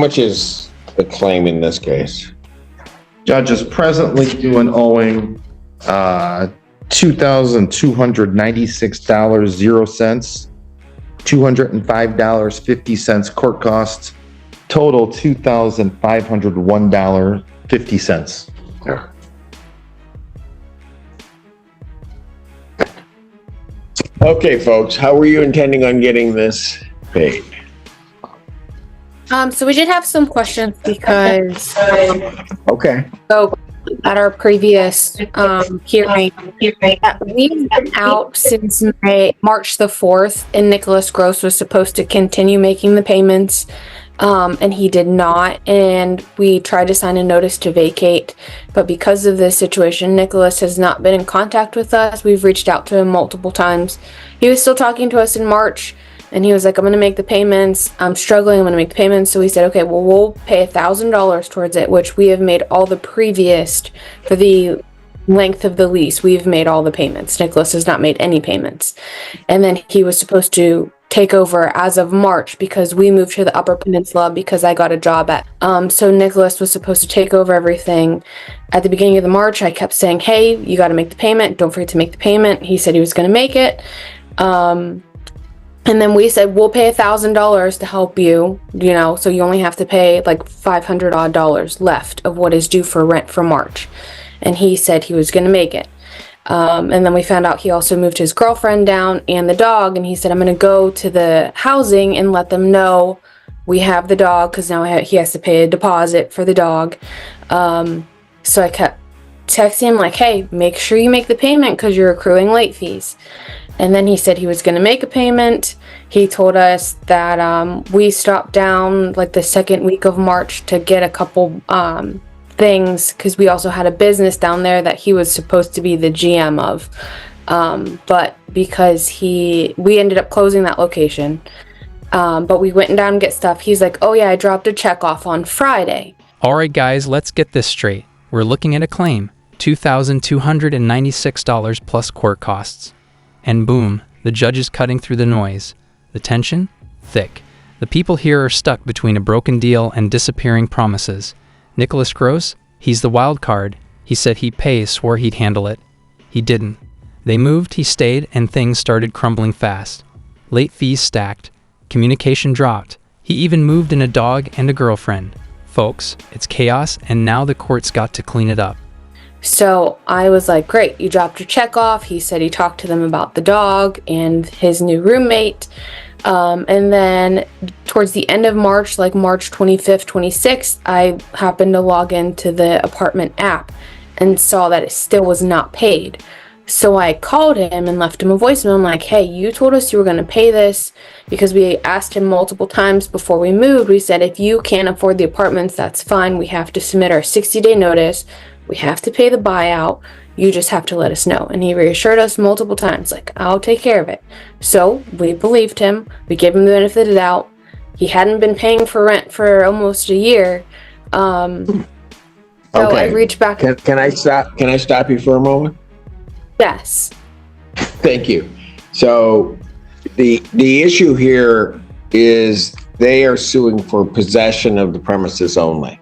much is the claim in this case? Judge is presently due and owing $2,296.00, $205.50 court costs, total $2,501.50. Yeah. Okay, folks, how were you intending on getting this paid? So we did have some questions because Okay. so at our previous hearing, we've been out since March the 4th, and Nicholas Gross was supposed to continue making the payments, and he did not. And we tried to sign a notice to vacate, but because of this situation, Nicholas has not been in contact with us. We've reached out to him multiple times. He was still talking to us in March. And he was like, I'm going to make the payments. I'm struggling. I'm going to make the payments. So we said, okay, well, we'll pay $1,000 towards it, which we have made all the previous for the length of the lease. We've made all the payments. Nicholas has not made any payments. And then he was supposed to take over as of March because we moved to the Upper Peninsula because I got a job at. So Nicholas was supposed to take over everything. At the beginning of the March, I kept saying, hey, you got to make the payment. Don't forget to make the payment. He said he was going to make it. And then we said, we'll pay $1,000 to help you, so you only have to pay like $500 odd left of what is due for rent for March. And he said he was going to make it. And then we found out he also moved his girlfriend down and the dog. And he said, I'm going to go to the housing and let them know we have the dog because now he has to pay a deposit for the dog. So I kept texting him like, hey, make sure you make the payment because you're accruing late fees. And then he said he was going to make a payment. He told us that we stopped down like the second week of March to get a couple things because we also had a business down there that he was supposed to be the GM of. But because we ended up closing that location. But we went down and get stuff. He's like, oh yeah, I dropped a check off on Friday. All right, guys, let's get this straight. We're looking at a claim, $2,296 plus court costs. And boom, the judge is cutting through the noise. The tension? Thick. The people here are stuck between a broken deal and disappearing promises. Nicholas Gross, he's the wild card. He said he'd pay, swore he'd handle it. He didn't. They moved, he stayed, and things started crumbling fast. Late fees stacked. Communication dropped. He even moved in a dog and a girlfriend. Folks, it's chaos, and now the court's got to clean it up. So I was like, great, you dropped your check off. He said he talked to them about the dog and his new roommate. And then towards the end of March, like March 25th, 26th, I happened to log into the apartment app and saw that it still was not paid. So I called him and left him a voicemail. I'm like, hey, you told us you were going to pay this because we asked him multiple times before we moved. We said, if you can't afford the apartments, that's fine. We have to submit our 60-day notice. We have to pay the buyout. You just have to let us know. And he reassured us multiple times, like, I'll take care of it. So we believed him. We gave him the benefit of the doubt. He hadn't been paying for rent for almost a year. So I reached back. Can I stop you for a moment? Yes. Thank you. So the issue here is they are suing for possession of the premises only.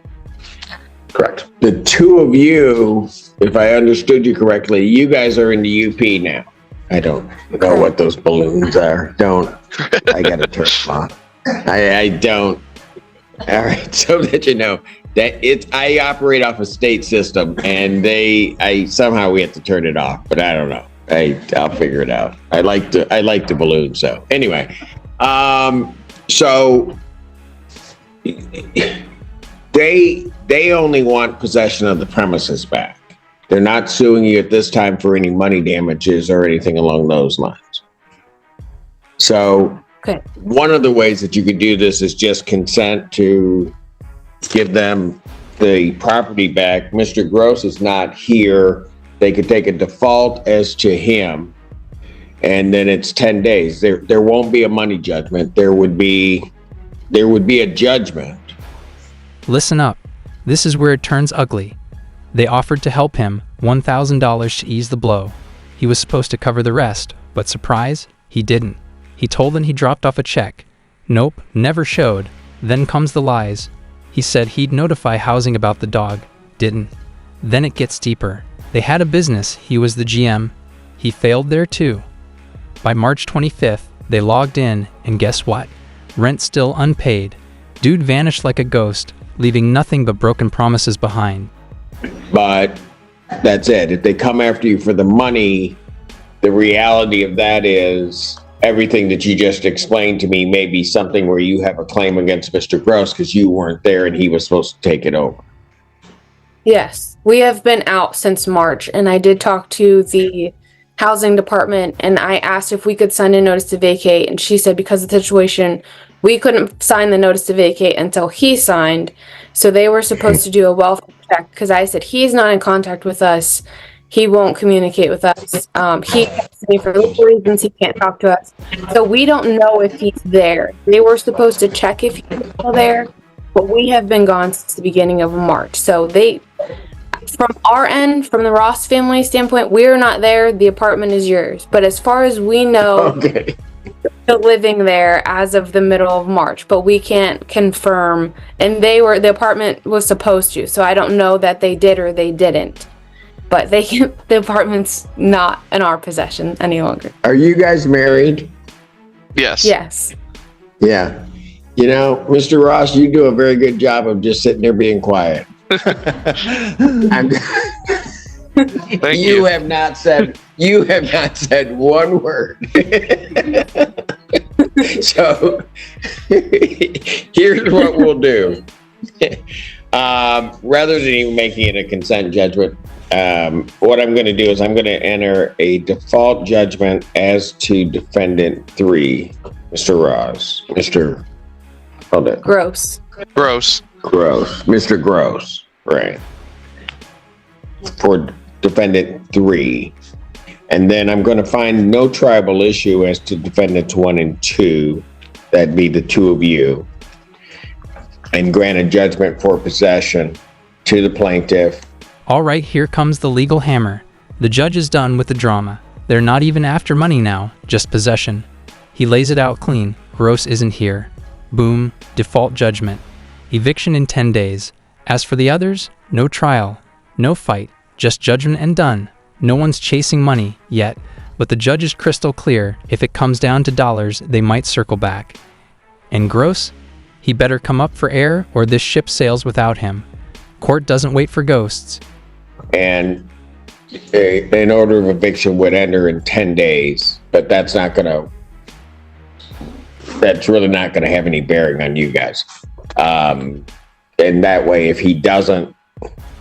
Correct. The two of you, if I understood you correctly, you guys are in the UP now. I don't know what those balloons are. I got to turn them on. I don't. All right, so that you know that I operate off a state system, and somehow we have to turn it off, but I don't know. I'll figure it out. I like the balloon. So anyway, so they only want possession of the premises back. They're not suing you at this time for any money damages or anything along those lines. So one of the ways that you could do this is just consent to give them the property back. Mr. Gross is not here. They could take a default as to him, and then it's 10 days. There won't be a money judgment. There would be a judgment. Listen up. This is where it turns ugly. They offered to help him, $1,000 to ease the blow. He was supposed to cover the rest, but surprise, he didn't. He told them he dropped off a check. Nope, never showed. Then comes the lies. He said he'd notify housing about the dog. Didn't. Then it gets deeper. They had a business. He was the GM. He failed there too. By March 25th, they logged in, and guess what? Rent still unpaid. Dude vanished like a ghost, leaving nothing but broken promises behind. But that's it. If they come after you for the money, the reality of that is everything that you just explained to me may be something where you have a claim against Mr. Gross because you weren't there and he was supposed to take it over. Yes, we have been out since March, and I did talk to the housing department, and I asked if we could sign a notice to vacate, and she said because of the situation, we couldn't sign the notice to vacate until he signed, so they were supposed to do a welfare check, because I said he's not in contact with us, he won't communicate with us, he texted me for legal reasons, he can't talk to us, so we don't know if he's there. They were supposed to check if he was still there, but we have been gone since the beginning of March, so from our end, from the Ross family standpoint, we're not there. The apartment is yours. But as far as we know, Okay. they're still living there as of the middle of March. But we can't confirm. And the apartment was supposed to. So I don't know that they did or they didn't. But the apartment's not in our possession any longer. Are you guys married? Yes. Yes. Yeah. You know, Mr. Ross, you do a very good job of just sitting there being quiet. Thank You have not said one word. So here's what we'll do. Rather than even making it a consent judgment, what I'm going to do is I'm going to enter a default judgment as to defendant 3, Mr. Ross. Hold it. Gross. Gross. Mr. Gross, right. For defendant 3. And then I'm going to find no tribal issue as to defendants 1 and 2. That'd be the 2 of you. And grant a judgment for possession to the plaintiff. All right, here comes the legal hammer. The judge is done with the drama. They're not even after money now, just possession. He lays it out clean. Gross isn't here. Boom, default judgment. Eviction in 10 days. As for the others, no trial, no fight, just judgment and done. No one's chasing money yet, but the judge is crystal clear. If it comes down to dollars, they might circle back. And Gross? He better come up for air or this ship sails without him. Court doesn't wait for ghosts. And an order of eviction would enter in 10 days, but that's really not going to have any bearing on you guys. And that way, if he doesn't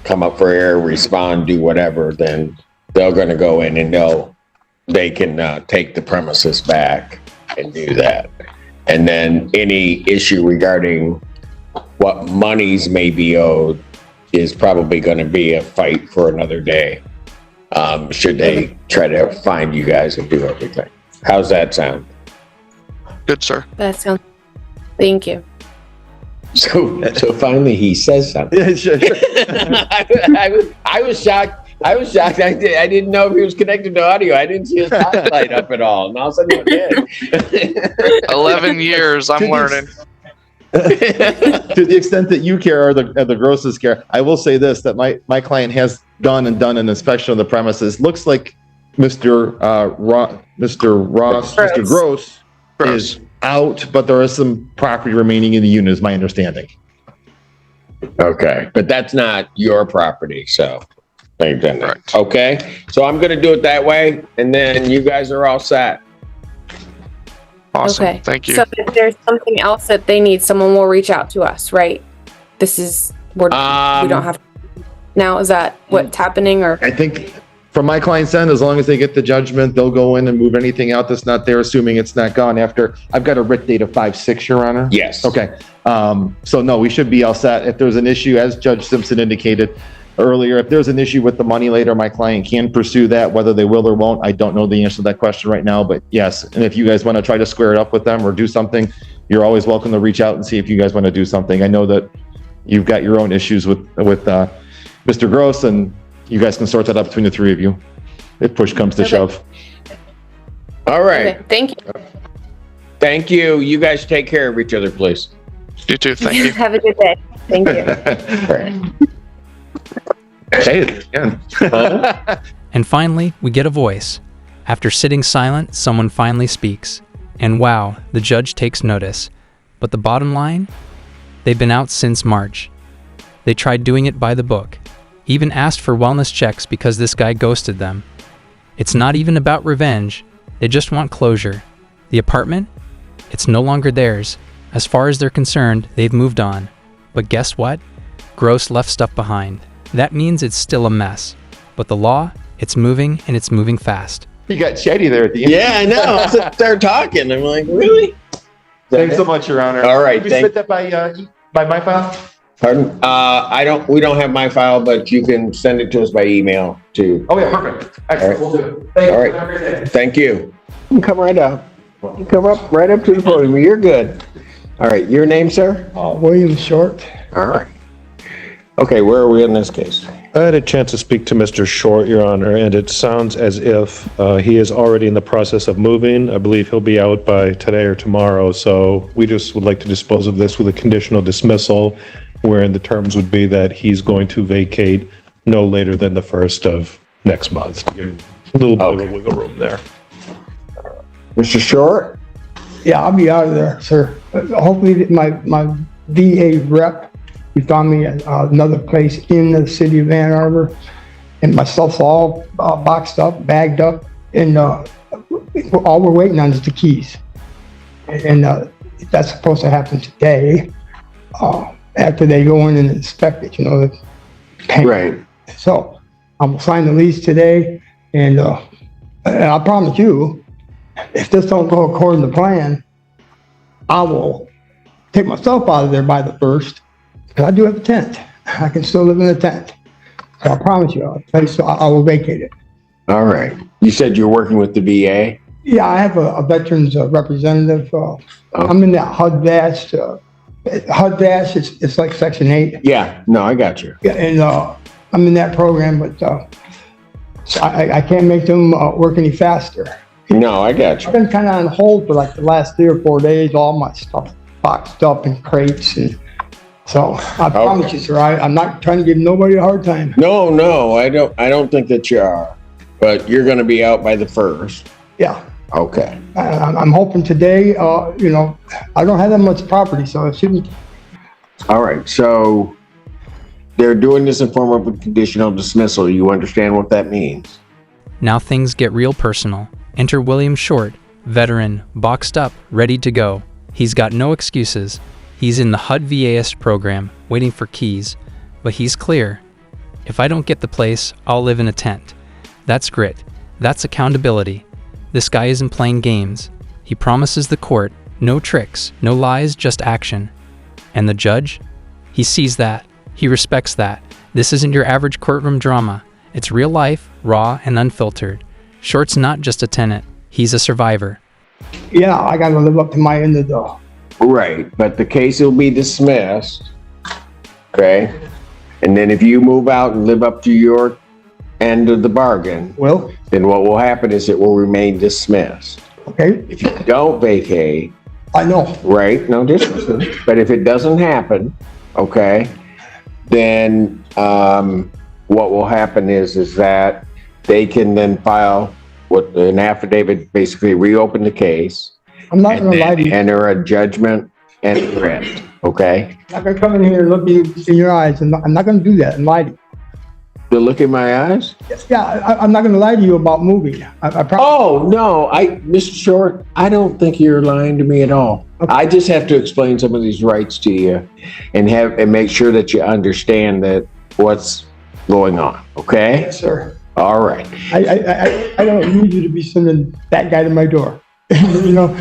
come up for air, respond, do whatever, then they're going to go in and know they can take the premises back and do that. And then any issue regarding what monies may be owed is probably going to be a fight for another day. Should they try to find you guys and do everything. How's that sound? Good, sir. That sounds. Thank you. So finally he says something. Yeah, sure. I was shocked. I didn't know if he was connected to audio. I didn't see his light up at all. And all of a sudden it did. 11 years, I'm learning. To the extent that you care or the Grosses care, I will say this, that my client has done an inspection of the premises. Looks like Mr. Gross is out, but there is some property remaining in the unit, is my understanding. Okay, but that's not your property, so thank you. Correct. Okay, so I'm going to do it that way, and then you guys are all set. Awesome. Okay. Thank you. So if there's something else that they need, someone will reach out to us, right? This is we don't have. Now, is that what's happening, or? I think from my client's end, as long as they get the judgment, they'll go in and move anything out that's not there, assuming it's not gone after. I've got a writ date of 5/6, Your Honor. Yes. Okay. So no, we should be all set. If there's an issue, as Judge Simpson indicated earlier, if there's an issue with the money later, my client can pursue that. Whether they will or won't, I don't know the answer to that question right now, but yes. And if you guys want to try to square it up with them or do something, you're always welcome to reach out and see if you guys want to do something. I know that you've got your own issues with Mr. Gross, and you guys can sort that out between the three of you if push comes to shove. All right. Okay, thank you. Thank you. You guys take care of each other, please. You too. Thank you. Have a good day. Thank you. Say it again. And finally, we get a voice. After sitting silent, someone finally speaks. And wow, the judge takes notice. But the bottom line? They've been out since March. They tried doing it by the book. Even asked for wellness checks because this guy ghosted them. It's not even about revenge. They just want closure. The apartment? It's no longer theirs. As far as they're concerned, they've moved on. But guess what? Gross left stuff behind. That means it's still a mess. But the law, it's moving, and it's moving fast. You got shady there at the end. Yeah, I know. I started talking. I'm like, really? Thanks so much, Your Honor. All right, Did you submit that by my file? Pardon? We don't have my file, but you can send it to us by email too. Oh, yeah, perfect. Excellent. All We'll do it. Thank you. All right. Have a great day. Thank you. You can come right up. You can come up right up to the podium. You're good. All right. Your name, sir? William Short. All right. Okay, where are we in this case? I had a chance to speak to Mr. Short, Your Honor, and it sounds as if he is already in the process of moving. I believe he'll be out by today or tomorrow, so we just would like to dispose of this with a conditional dismissal, wherein the terms would be that he's going to vacate no later than the 1st of next month. To give a little bit of a wiggle room there. Mr. Short? Yeah, I'll be out of there, sir. Hopefully my VA rep, he found me another place in the city of Ann Arbor, and my stuff's all boxed up, bagged up, and all we're waiting on is the keys. And that's supposed to happen today, after they go in and inspect it, the paint. Right. So I'm gonna sign the lease today, and I promise you, if this don't go according to plan, I will take myself out of there by the 1st. Because I do have a tent. I can still live in a tent. So I promise you, I will vacate it. All right. You said you're working with the VA? Yeah, I have a veterans representative. I'm in that HUD VAST. HUD VAST, it's like Section 8. Yeah. No, I got you. Yeah, and I'm in that program, but so I can't make them work any faster. No, I got I've you. been kind of on hold for like the last 3 or 4 days, all my stuff boxed up in crates. And so I promise you, sir, I'm not trying to give nobody a hard time. No, I don't think that you are. But you're going to be out by the 1st. Yeah. Okay. I'm hoping today, I don't have that much property, so it shouldn't. All right. So they're doing this in form of a conditional dismissal. You understand what that means? Now things get real personal. Enter William Short, veteran, boxed up, ready to go. He's got no excuses. He's in the HUD VAist program, waiting for keys. But he's clear. If I don't get the place, I'll live in a tent. That's grit. That's accountability. This guy isn't playing games. He promises the court, no tricks, no lies, just action. And the judge? He sees that. He respects that. This isn't your average courtroom drama. It's real life, raw and unfiltered. Short's not just a tenant. He's a survivor. Yeah, I got to live up to my end of the. Right. But the case will be dismissed. Okay. And then if you move out and live up to your end of the bargain, Well, then what will happen is it will remain dismissed. okay, If you don't vacate, I know. right? No dismissal. But if it doesn't happen, okay, then what will happen is that they can then file what an affidavit, basically reopen the case, I'm not and going to lie to then you. enter a judgment and grant. Okay. I'm not going to come in here and look you in your eyes. I'm not going to do that and lie to you. To look in my eyes? Yeah, I'm not going to lie to you about moving. I promise. Oh no, Mr. Short, I don't think you're lying to me at all. Okay. I just have to explain some of these rights to you, and make sure that you understand that what's going on. Okay. Yes, sir. All right. I don't need you to be sending that guy to my door. No,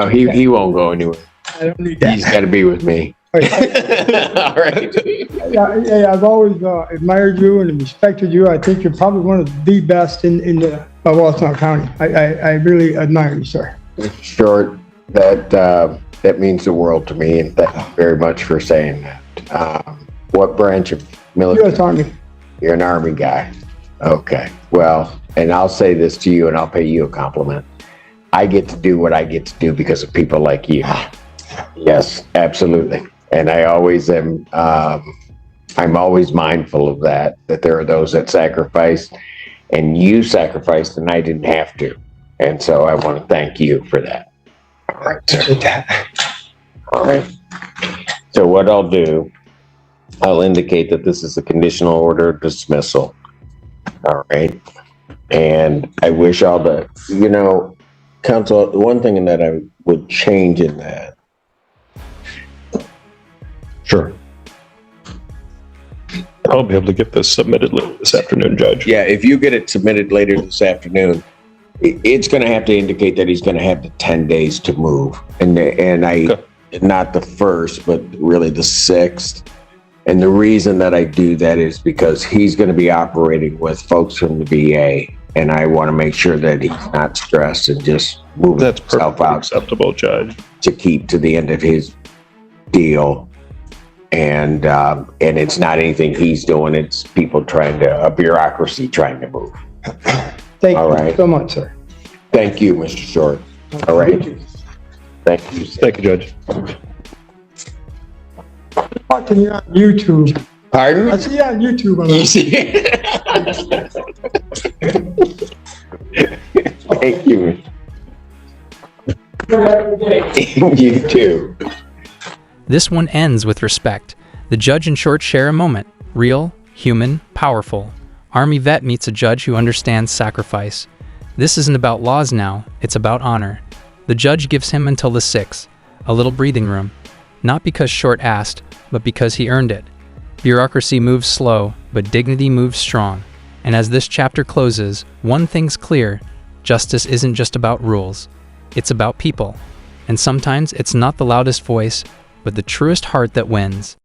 he won't go anywhere. I don't need that. He's got to be with me. All right. All right. Yeah, I've always admired you and respected you. I think you're probably one of the best in the Walton County. I really admire you, sir. Mr. Short, that means the world to me, and thank you very much for saying that. What branch of military? U.S. Army. You're an Army guy. Okay. Well, and I'll say this to you, and I'll pay you a compliment. I get to do what I get to do because of people like you. Yes, absolutely. And I always am, I'm always mindful of that there are those that sacrifice, and you sacrificed and I didn't have to. And so I want to thank you for that. All right, sir. All right. So what I'll do, I'll indicate that this is a conditional order of dismissal. All right. And I wish all the, counsel, one thing that I would change in that. Sure. I'll be able to get this submitted later this afternoon, Judge. Yeah, if you get it submitted later this afternoon, it's going to have to indicate that he's going to have the 10 days to move. Not the first, but really the 6th. And the reason that I do that is because he's going to be operating with folks from the VA. And I want to make sure that he's not stressed and just moving That's himself perfectly out acceptable, Judge. to keep to the end of his deal. And it's not anything he's doing. It's people a bureaucracy trying to move. Thank All you right. so much, sir. Thank you, Mr. Short. All right. Thank you. Thank you, Judge. Watching you on YouTube. I Pardon? see you on YouTube. Thank you. You too. This one ends with respect. The judge and Short share a moment. Real, human, powerful. Army vet meets a judge who understands sacrifice. This isn't about laws now, it's about honor. The judge gives him until the 6th, a little breathing room. Not because Short asked, but because he earned it. Bureaucracy moves slow, but dignity moves strong. And as this chapter closes, one thing's clear: justice isn't just about rules. It's about people. And sometimes it's not the loudest voice, but the truest heart that wins.